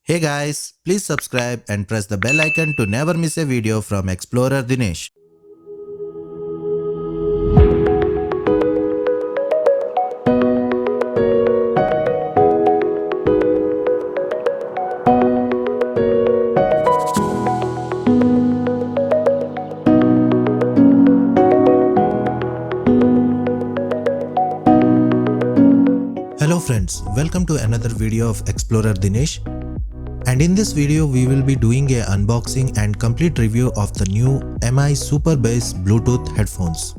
Hey guys, please subscribe and press the bell icon to never miss a video from Explorer Dinesh. Hello friends, welcome to another video of Explorer Dinesh. And in this video we will be doing a unboxing and complete review of the new MI Super Bass Bluetooth headphones.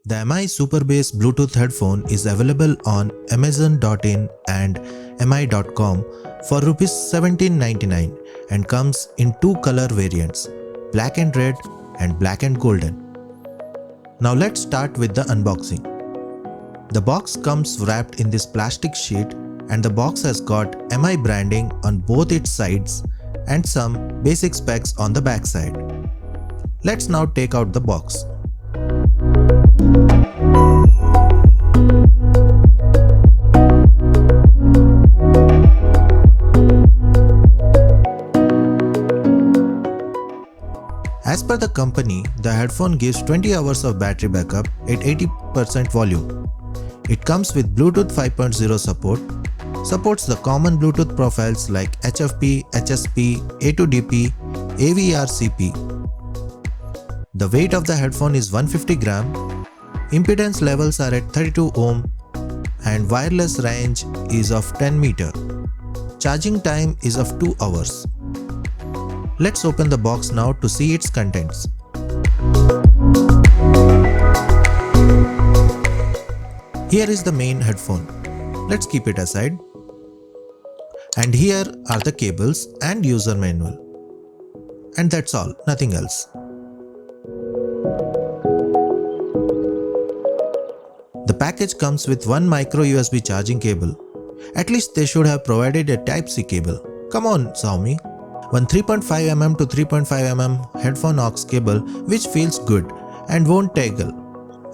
The MI Super Bass Bluetooth headphone is available on Amazon.in and mi.com for Rs 1799 and comes in two color variants, black and red and black and golden. Now let's start with the unboxing. The box comes wrapped in this plastic sheet and the box has got MI branding on both its sides and some basic specs on the back side. Let's now take out the box. As per the company, the headphone gives 20 hours of battery backup at 80% volume. It comes with Bluetooth 5.0 support, supports the common Bluetooth profiles like HFP, HSP, A2DP, AVRCP. The weight of the headphone is 150 gram, impedance levels are at 32 ohm and wireless range is of 10 meter. Charging time is of 2 hours. Let's open the box now to see its contents. Here is the main headphone. Let's keep it aside. And here are the cables and user manual. And that's all, nothing else. The package comes with one micro USB charging cable. At least they should have provided a Type-C cable. Come on, Xiaomi. One 3.5mm to 3.5mm headphone aux cable which feels good and won't tangle,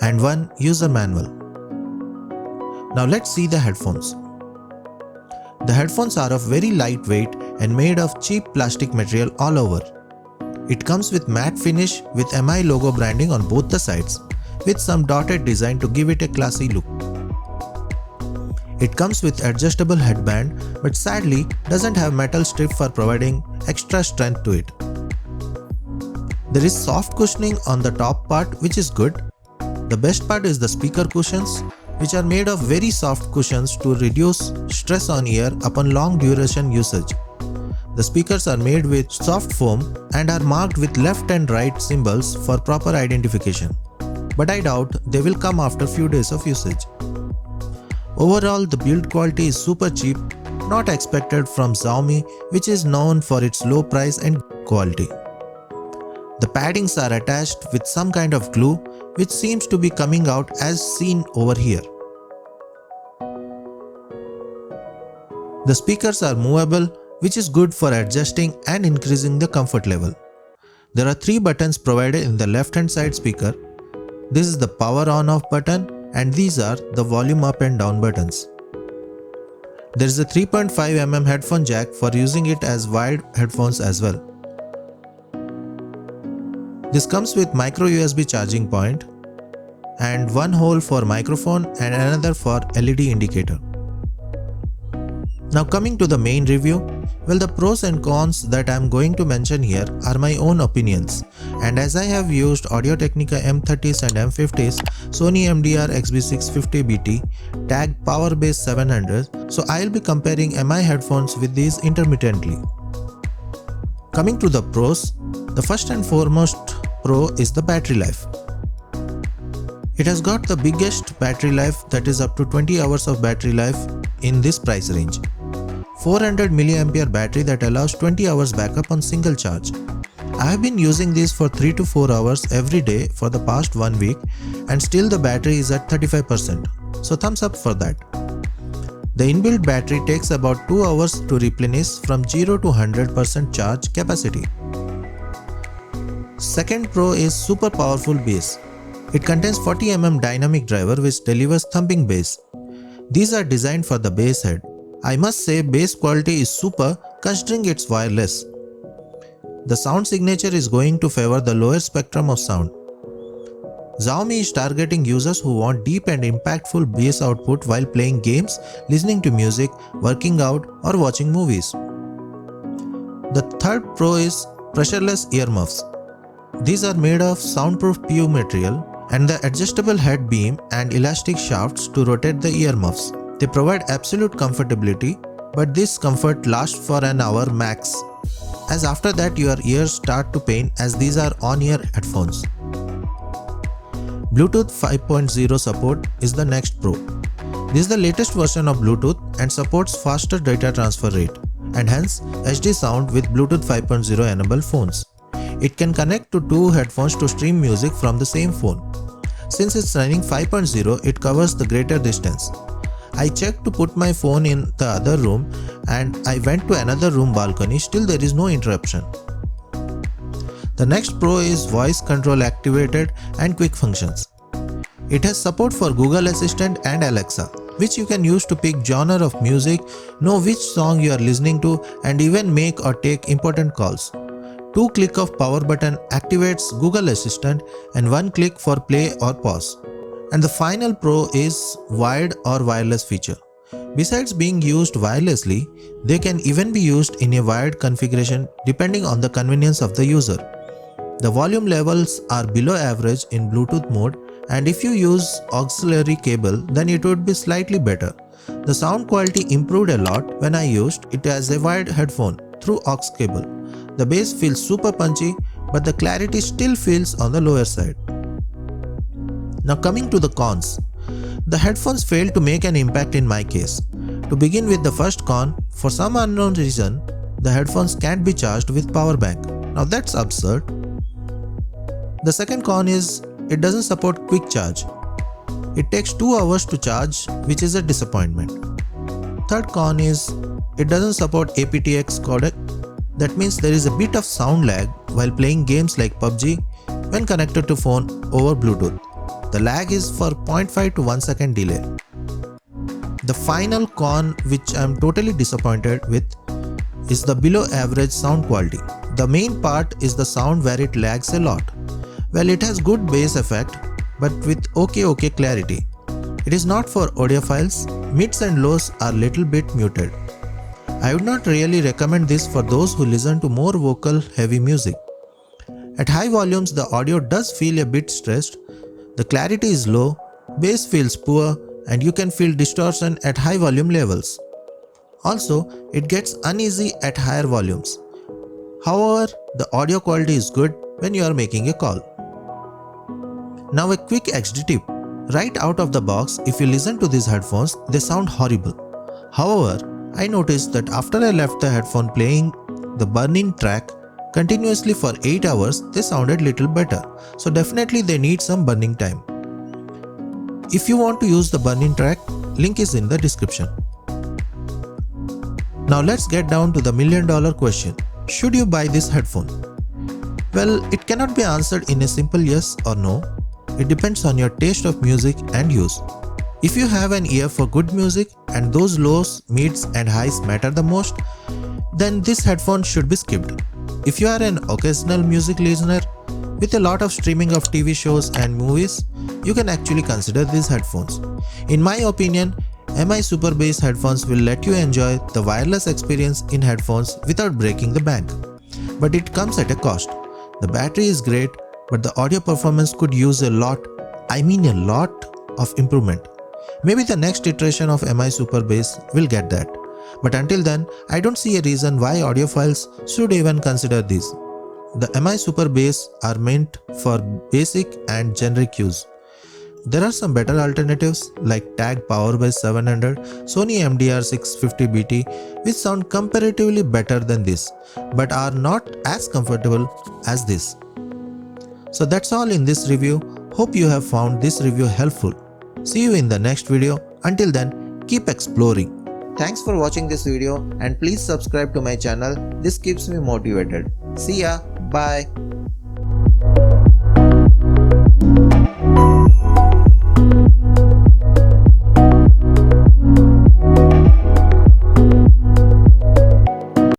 and one user manual. Now let's see the headphones. The headphones are of very lightweight and made of cheap plastic material all over. It comes with matte finish with MI logo branding on both the sides with some dotted design to give it a classy look. It comes with adjustable headband but sadly doesn't have metal strip for providing extra strength to it. There is soft cushioning on the top part which is good. The best part is the speaker cushions which are made of very soft cushions to reduce stress on ear upon long duration usage. The speakers are made with soft foam and are marked with left and right symbols for proper identification. But I doubt they will come after few days of usage. Overall, the build quality is super cheap, not expected from Xiaomi, which is known for its low price and quality. The paddings are attached with some kind of glue which seems to be coming out as seen over here. The speakers are movable, which is good for adjusting and increasing the comfort level. There are 3 buttons provided in the left hand side speaker. This is the power on off button and these are the volume up and down buttons. There is a 3.5mm headphone jack for using it as wired headphones as well. This comes with micro USB charging point and one hole for microphone and another for LED indicator. Now coming to the main review, well, the pros and cons that I am going to mention here are my own opinions, and as I have used Audio-Technica M30s and M50s, Sony MDR XB650BT, tag PowerBass 700, so I will be comparing MI headphones with these intermittently. Coming to the pros, the first and foremost pro is the battery life. It has got the biggest battery life, that is up to 20 hours of battery life in this price range. 400 mAh battery that allows 20 hours backup on single charge. I have been using this for 3 to 4 hours every day for the past 1 week and still the battery is at 35%. So thumbs up for that. The inbuilt battery takes about 2 hours to replenish from 0 to 100% charge capacity. Second pro is super powerful bass. It contains 40mm dynamic driver which delivers thumping bass. These are designed for the bass head. I must say bass quality is super considering it's wireless. The sound signature is going to favor the lower spectrum of sound. Xiaomi is targeting users who want deep and impactful bass output while playing games, listening to music, working out or watching movies. The third pro is pressureless earmuffs. These are made of soundproof PU material and the adjustable head beam and elastic shafts to rotate the earmuffs. They provide absolute comfortability, but this comfort lasts for an hour max, as after that your ears start to pain as these are on-ear headphones. Bluetooth 5.0 support is the next pro. This is the latest version of Bluetooth and supports faster data transfer rate and hence HD sound with Bluetooth 5.0 enabled phones. It can connect to two headphones to stream music from the same phone. Since it's running 5.0, it covers the greater distance. I checked to put my phone in the other room and I went to another room balcony, still there is no interruption. The next pro is voice control activated and quick functions. It has support for Google Assistant and Alexa, which you can use to pick genre of music, know which song you are listening to and even make or take important calls. 2 click of power button activates Google Assistant and 1 click for play or pause. And the final pro is wired or wireless feature. Besides being used wirelessly, they can even be used in a wired configuration depending on the convenience of the user. The volume levels are below average in Bluetooth mode, and if you use auxiliary cable then it would be slightly better. The sound quality improved a lot when I used it as a wired headphone through aux cable. The bass feels super punchy, but the clarity still feels on the lower side. Now coming to the cons. The headphones failed to make an impact in my case. To begin with the first con, for some unknown reason, the headphones can't be charged with power bank. Now that's absurd. The second con is it doesn't support quick charge. It takes 2 hours to charge, which is a disappointment. Third con is it doesn't support aptX codec. That means there is a bit of sound lag while playing games like PUBG when connected to phone over Bluetooth. The lag is for 0.5 to 1 second delay. The final con which I am totally disappointed with is the below average sound quality. The main part is the sound where it lags a lot. Well, it has good bass effect but with okay clarity. It is not for audiophiles. Mids and lows are little bit muted. I would not really recommend this for those who listen to more vocal heavy music. At high volumes the audio does feel a bit stressed, the clarity is low, bass feels poor and you can feel distortion at high volume levels. Also, it gets uneasy at higher volumes. However, the audio quality is good when you are making a call. Now a quick XD tip. Right out of the box, if you listen to these headphones, they sound horrible. However, I noticed that after I left the headphone playing the burn-in track continuously for 8 hours, they sounded little better. So definitely they need some burning time. If you want to use the burn-in track, link is in the description. Now let's get down to the million-dollar question. Should you buy this headphone? Well, it cannot be answered in a simple yes or no. It depends on your taste of music and use. If you have an ear for good music and those lows, mids and highs matter the most, then this headphone should be skipped. If you are an occasional music listener with a lot of streaming of TV shows and movies, you can actually consider these headphones. In my opinion, MI Super Bass headphones will let you enjoy the wireless experience in headphones without breaking the bank. But it comes at a cost. The battery is great, but the audio performance could use a lot of improvement. Maybe the next iteration of MI Super Bass will get that. But until then, I don't see a reason why audiophiles should even consider this. The MI Super Bass are meant for basic and generic use. There are some better alternatives like TAG PowerBass 700, Sony MDR650BT which sound comparatively better than this but are not as comfortable as this. So that's all in this review. Hope you have found this review helpful. See you in the next video. Until then, keep exploring. Thanks for watching this video and please subscribe to my channel. This keeps me motivated. See ya. Bye.